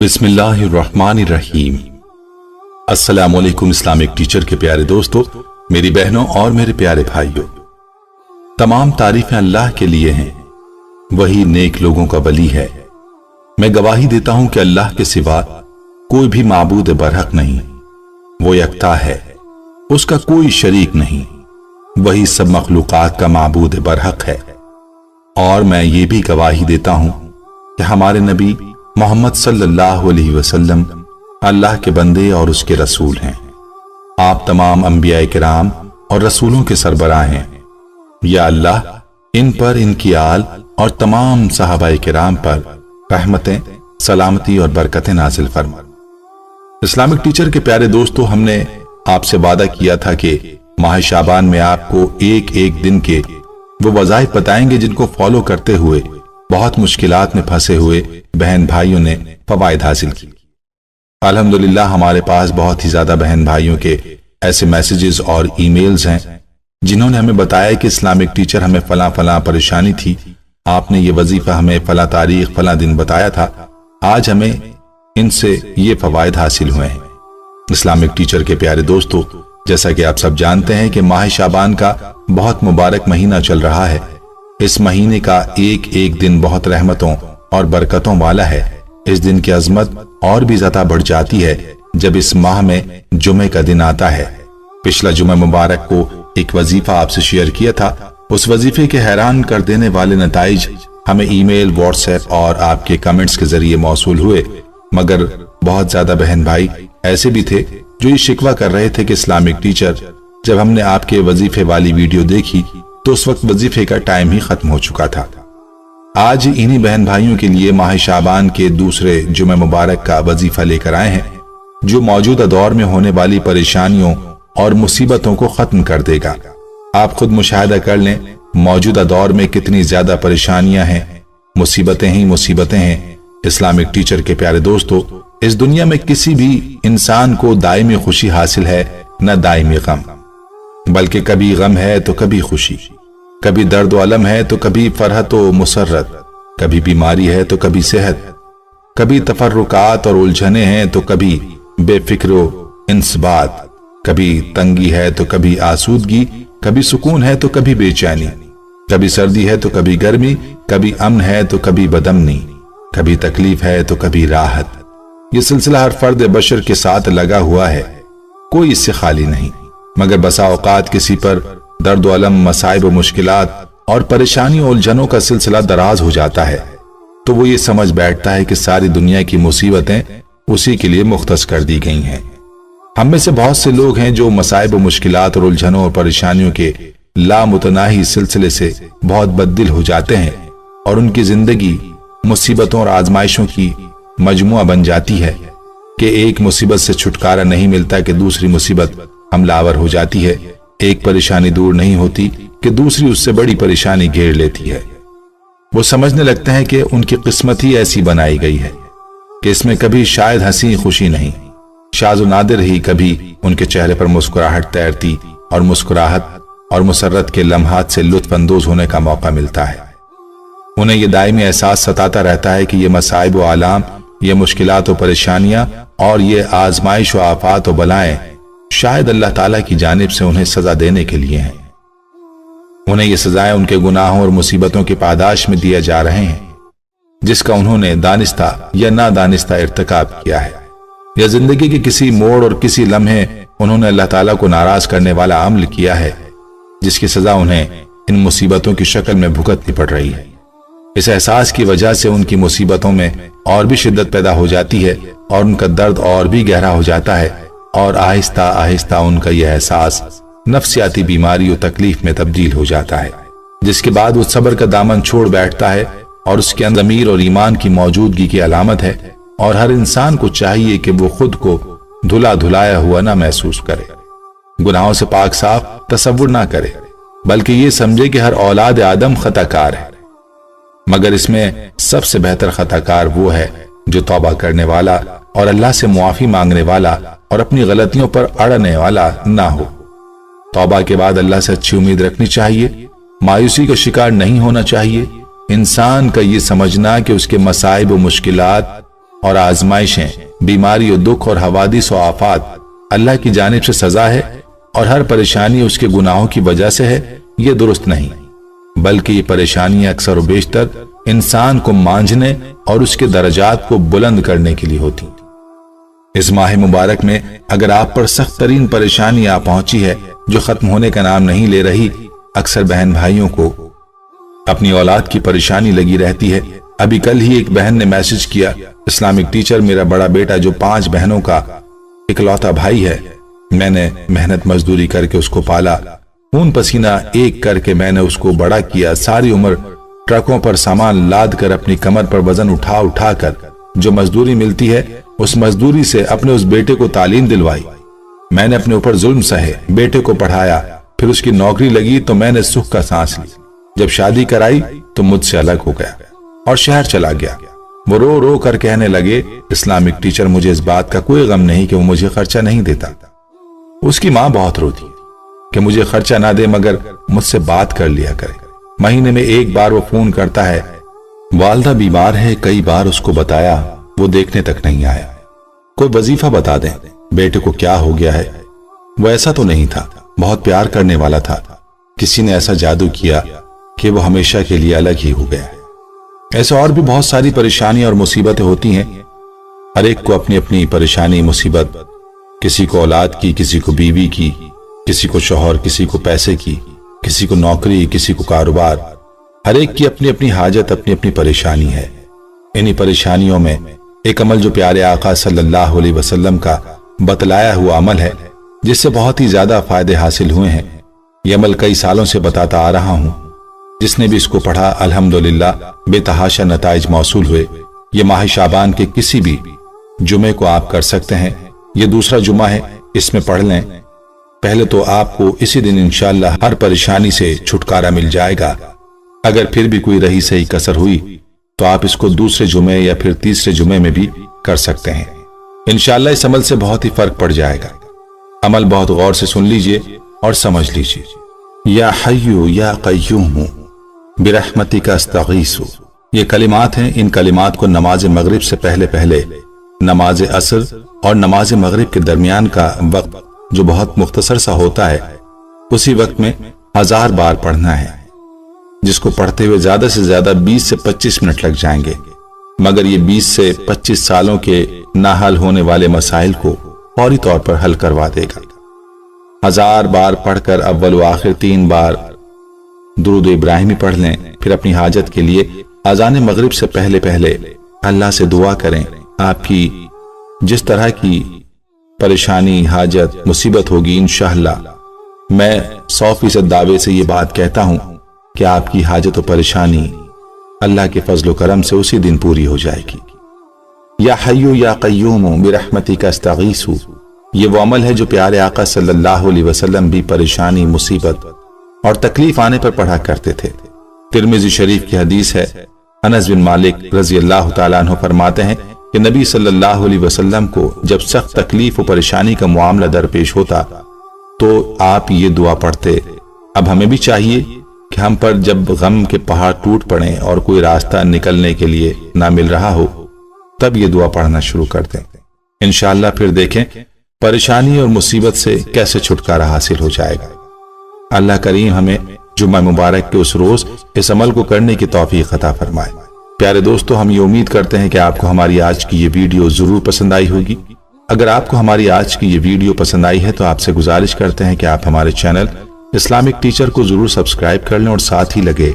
बिस्मिल्लाहिर्रहमानिर्रहीम। अस्सलामुअलैकुम Islamic teacher के प्यारे दोस्तों, मेरी बहनों और मेरे प्यारे भाइयों, तमाम तारीफें अल्लाह के लिए हैं। वही नेक लोगों का वली है। मैं गवाही देता हूं कि अल्लाह के सिवा कोई भी माबूद बरहक नहीं। वो यकता है, उसका कोई शरीक नहीं। वही सब मखलूकात का माबूद बरहक है। और मैं ये भी गवाही देता हूं कि हमारे नबी मोहम्मद सल्लल्लाहु अलैहि वसल्लम अल्लाह के बंदे और उसके रसूल हैं। आप तमाम अंबिया किराम और रसूलों के सरबराह हैं। या अल्लाह इन पर, इनकी आल और तमाम सहाबा किराम पर रहमतें, सलामती और बरकतें नाजिल फरमा। इस्लामिक टीचर के प्यारे दोस्तों, हमने आपसे वादा किया था कि माह शाबान में आपको एक एक दिन के वो वज़ाइफ बताएंगे जिनको फॉलो करते हुए बहुत मुश्किलात में फंसे हुए बहन भाइयों ने फवायद हासिल की। अल्हम्दुलिल्लाह हमारे पास बहुत ही ज्यादा बहन भाइयों के ऐसे मैसेजेस और ईमेल्स हैं जिन्होंने हमें बताया कि इस्लामिक टीचर हमें फला फला परेशानी थी, आपने ये वजीफा हमें फला तारीख फला दिन बताया था, आज हमें इनसे ये फवायद हासिल हुए हैं। इस्लामिक टीचर के प्यारे दोस्तों, जैसा कि आप सब जानते हैं कि माह शाबान का बहुत मुबारक महीना चल रहा है। इस महीने का एक एक दिन बहुत रहमतों और बरकतों वाला है। इस दिन की अजमत और भी ज्यादा बढ़ जाती है जब इस माह में जुमे का दिन आता है। पिछला जुमे मुबारक को एक वजीफा आपसे शेयर किया था। उस वजीफे के हैरान कर देने वाले नताइज हमें ईमेल, व्हाट्सएप और आपके कमेंट्स के जरिए मौसूल हुए, मगर बहुत ज्यादा बहन भाई ऐसे भी थे जो ये शिकवा कर रहे थे कि इस्लामिक टीचर, जब हमने आपके वजीफे वाली वीडियो देखी तो उस वक्त वजीफे का टाइम ही खत्म हो चुका था। आज इन्हीं बहन भाइयों के लिए माह शाबान के दूसरे जुमे मुबारक का वजीफा लेकर आए हैं, जो मौजूदा दौर में होने वाली परेशानियों और मुसीबतों को खत्म कर देगा। आप खुद मुशाहिदा कर लें, मौजूदा दौर में कितनी ज्यादा परेशानियां हैं, मुसीबतें ही मुसीबतें हैं। इस्लामिक टीचर के प्यारे दोस्तों, इस दुनिया में किसी भी इंसान को दायमी खुशी हासिल है न दायमी गम, बल्कि कभी गम है तो कभी खुशी, कभी दर्द व अलम है तो कभी फरहत व मुसर्रत, कभी बीमारी है तो कभी सेहत, कभी तफर्रुकात और उलझने हैं तो कभी बेफिक्र व इंसबात, कभी तंगी है तो कभी आसूदगी, कभी सुकून है तो कभी बेचैनी, कभी सर्दी है तो कभी गर्मी, कभी अमन है तो कभी बदमनी, कभी तकलीफ है तो कभी राहत। ये सिलसिला हर फर्द बशर के साथ लगा हुआ है, कोई इससे खाली नहीं। मगर बसा औकात किसी पर दर्द व अलम, मसाइब व मुश्किलात और परेशानी और उलझनों का सिलसिला दराज हो जाता है तो वो ये समझ बैठता है कि सारी दुनिया की मुसीबतें उसी के लिए मुख्तस कर दी गई हैं। हम में से बहुत से लोग हैं जो मसाइब व मुश्किलात और उलझनों और परेशानियों के लामुतनाही सिलसिले से बहुत बददिल हो जाते हैं और उनकी जिंदगी मुसीबतों और आजमाइशों की मजमुआ बन जाती है कि एक मुसीबत से छुटकारा नहीं मिलता कि दूसरी मुसीबत हमलावर हो जाती है। एक परेशानी दूर नहीं होती कि दूसरी उससे बड़ी परेशानी घेर लेती है। वो समझने लगते हैं कि उनकी किस्मत ही ऐसी बनाई गई है कि इसमें कभी शायद हंसी खुशी नहीं, शाज़ नादिर ही कभी उनके चेहरे पर मुस्कुराहट तैरती और मुस्कुराहट और मुसर्रत के लम्हात से लुत्फ अंदोज होने का मौका मिलता है। उन्हें यह दायमी एहसास सताता रहता है कि ये मसाइब व आलाम, ये मुश्किलात व परेशानियां और ये आजमाइश व आफात व बलाएं शायद अल्लाह ताला की जानिब से उन्हें सजा देने के लिए हैं। उन्हें ये सजाएं उनके गुनाहों और मुसीबतों की पादाश में दिए जा रहे हैं जिसका उन्होंने दानिस्ता या नादानिस्ता इर्तिकाब किया है, या जिंदगी के किसी मोड़ और किसी लम्हे उन्होंने अल्लाह ताला को नाराज करने वाला अमल किया है, जिसकी सजा उन्हें इन मुसीबतों की शक्ल में भुगतनी पड़ रही है। इस एहसास की वजह से उनकी मुसीबतों में और भी शिद्दत पैदा हो जाती है और उनका दर्द और भी गहरा हो जाता है और आहिस्ता आहिस्ता उनका यह एहसास नफ्सियाती बीमारी और तकलीफ में तब्दील हो जाता है, जिसके बाद वो सब्र का दामन छोड़ बैठता है और उसके अंदर ज़मीर और ईमान की मौजूदगी की अलामत है। और हर इंसान को चाहिए कि वो खुद को धुला धुलाया हुआ ना महसूस करे, गुनाहों से पाक साफ तसव्वुर ना करे, बल्कि ये समझे कि हर औलाद आदम खताकार है, मगर इसमें सबसे बेहतर खताकार वो है जो तौबा करने वाला और अल्लाह से मुआफी मांगने वाला और अपनी गलतियों पर अड़ने वाला ना हो। तौबा के बाद अल्लाह से अच्छी उम्मीद रखनी चाहिए, मायूसी का शिकार नहीं होना चाहिए। इंसान का ये समझना कि उसके मसाइब व मुश्किलात और आजमाइशें, बीमारी और दुख और हवादिस और आफात अल्लाह की जानिब से सजा है और हर परेशानी उसके गुनाहों की वजह से है, ये दुरुस्त नहीं, बल्कि ये परेशानियां अक्सर और बेशतर इंसान को मांझने और उसके दर्जात को बुलंद करने के लिए होती। इस माह मुबारक में अगर आप पर सख्त तरीन परेशानी आ पहुंची है जो खत्म होने का नाम नहीं ले रही, अक्सर बहन भाइयों को अपनी औलाद की परेशानी लगी रहती है। अभी कल ही एक बहन ने मैसेज किया, इस्लामिक टीचर, मेरा बड़ा बेटा जो 5 बहनों का इकलौता भाई है, मैंने मेहनत मजदूरी करके उसको पाला, खून पसीना एक करके मैंने उसको बड़ा किया, सारी उम्र ट्रकों पर सामान लाद कर अपनी कमर पर वजन उठा उठा कर जो मजदूरी मिलती है उस मजदूरी से अपने उस बेटे को तालीम दिलवाई, मैंने अपने ऊपर जुल्म सहे, बेटे को पढ़ाया, फिर उसकी नौकरी लगी तो मैंने सुख का सांस ली, जब शादी कराई तो मुझसे अलग हो गया और शहर चला गया। वो रो रो कर कहने लगे, इस्लामिक टीचर, मुझे इस बात का कोई गम नहीं कि वो मुझे खर्चा नहीं देता। उसकी माँ बहुत रोती कि मुझे खर्चा ना दे मगर मुझसे बात कर लिया करे, महीने में एक बार वो फोन करता है, वालदा बीमार है, कई बार उसको बताया, वो देखने तक नहीं आया, कोई वजीफा बता दें, बेटे को क्या हो गया है। वो ऐसा तो नहीं था, बहुत प्यार करने वाला था, किसी ने ऐसा जादू किया कि वो हमेशा के लिए अलग ही हो गया है। ऐसे और भी बहुत सारी परेशानियां और मुसीबतें होती हैं, हर एक को अपनी अपनी परेशानी मुसीबत, किसी को औलाद की, किसी को बीवी की, किसी को शौहर, किसी को पैसे की, किसी को नौकरी, किसी को कारोबार, हर एक की अपनी अपनी हाजत, अपनी अपनी परेशानी है। इन्हीं परेशानियों में एक अमल जो प्यारे आका सल्लल्लाहु अलैहि वसल्लम का बतलाया हुआ अमल है, जिससे बहुत ही ज्यादा फायदे हासिल हुए हैं। ये अमल कई सालों से बताता आ रहा हूं, जिसने भी इसको पढ़ा अल्हम्दुलिल्लाह बेतहाशा नताइज मौसूल हुए। ये माह शाबान के किसी भी जुमे को आप कर सकते हैं, ये दूसरा जुमा है, इसमें पढ़ लें। पहले तो आपको इसी दिन इंशाअल्लाह हर परेशानी से छुटकारा मिल जाएगा। अगर फिर भी कोई रही सही कसर हुई तो आप इसको दूसरे जुमे या फिर तीसरे जुमे में भी कर सकते हैं। इंशाअल्लाह इस अमल से बहुत ही फर्क पड़ जाएगा। अमल बहुत गौर से सुन लीजिए और समझ लीजिए। या हय्यु या क़य्यूम बिरहमतिका अस्तगीसु, ये कलिमात हैं। इन कलिमात को नमाज मगरिब से पहले पहले, नमाज असर और नमाज मगरिब के दरमियान का वक्त जो बहुत मुख्तसर सा होता है, उसी वक्त में 1000 बार पढ़ना है, जिसको पढ़ते हुए ज्यादा से ज्यादा 20 से 25 मिनट लग जाएंगे, मगर ये 20 से 25 सालों के ना हल होने वाले मसाइल को फौरी तौर पर हल करवा देगा। 1000 बार पढ़कर अव्वल व आखिर 3 बार दुरूद इब्राहिमी पढ़ लें। फिर अपनी हाजत के लिए अजान मगरिब से पहले पहले अल्लाह से दुआ करें। आपकी जिस तरह की परेशानी, हाजत, मुसीबत होगी, इंशाअल्लाह मैं 100% दावे से ये बात कहता हूं कि आपकी हाजत और परेशानी अल्लाह के फजल करम से उसी दिन पूरी हो जाएगी। या हय्यु या क़य्यूम बिरहमतिका अस्तगीसु, ये वो अमल है जो प्यारे आका सल्लल्लाहु अलैहि वसल्लम भी परेशानी, मुसीबत और तकलीफ आने पर पढ़ा करते थे। तिरमिज़ी शरीफ की हदीस है, अनस बिन मालिक रज़ी अल्लाह तआला अन्हु फरमाते हैं कि नबी सल्लल्लाहु अलैहि वसल्लम को जब सख्त तकलीफ और परेशानी का मामला दरपेश होता तो आप ये दुआ पढ़ते। अब हमें भी चाहिए कि हम पर जब गम के पहाड़ टूट पड़े और कोई रास्ता निकलने के लिए ना मिल रहा हो, तब ये दुआ पढ़ना शुरू कर दें। इंशाअल्लाह फिर देखें परेशानी और मुसीबत से कैसे छुटकारा हासिल हो जाएगा। अल्लाह करीम हमें जुम्मा मुबारक के उस रोज इस अमल को करने की तौफीक अता फरमाए। प्यारे दोस्तों, हम ये उम्मीद करते हैं कि आपको हमारी आज की ये वीडियो जरूर पसंद आई होगी। अगर आपको हमारी आज की ये वीडियो पसंद आई है तो आपसे गुजारिश करते हैं कि आप हमारे चैनल इस्लामिक टीचर को जरूर सब्सक्राइब कर लें और साथ ही लगे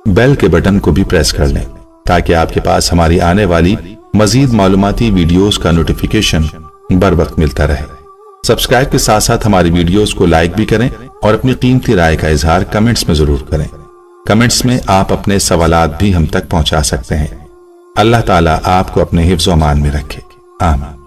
बेल के बटन को भी प्रेस कर लें, ताकि आपके पास हमारी आने वाली मजीद मालूमाती वीडियोस का नोटिफिकेशन बर वक्त मिलता रहे। सब्सक्राइब के साथ साथ हमारी वीडियोस को लाइक भी करें और अपनी कीमती राय का इजहार कमेंट्स में जरूर करें। कमेंट्स में आप अपने सवालात भी हम तक पहुंचा सकते हैं। अल्लाह ताला आपको अपने हिफ्ज़ व अमान में रखे। आमीन।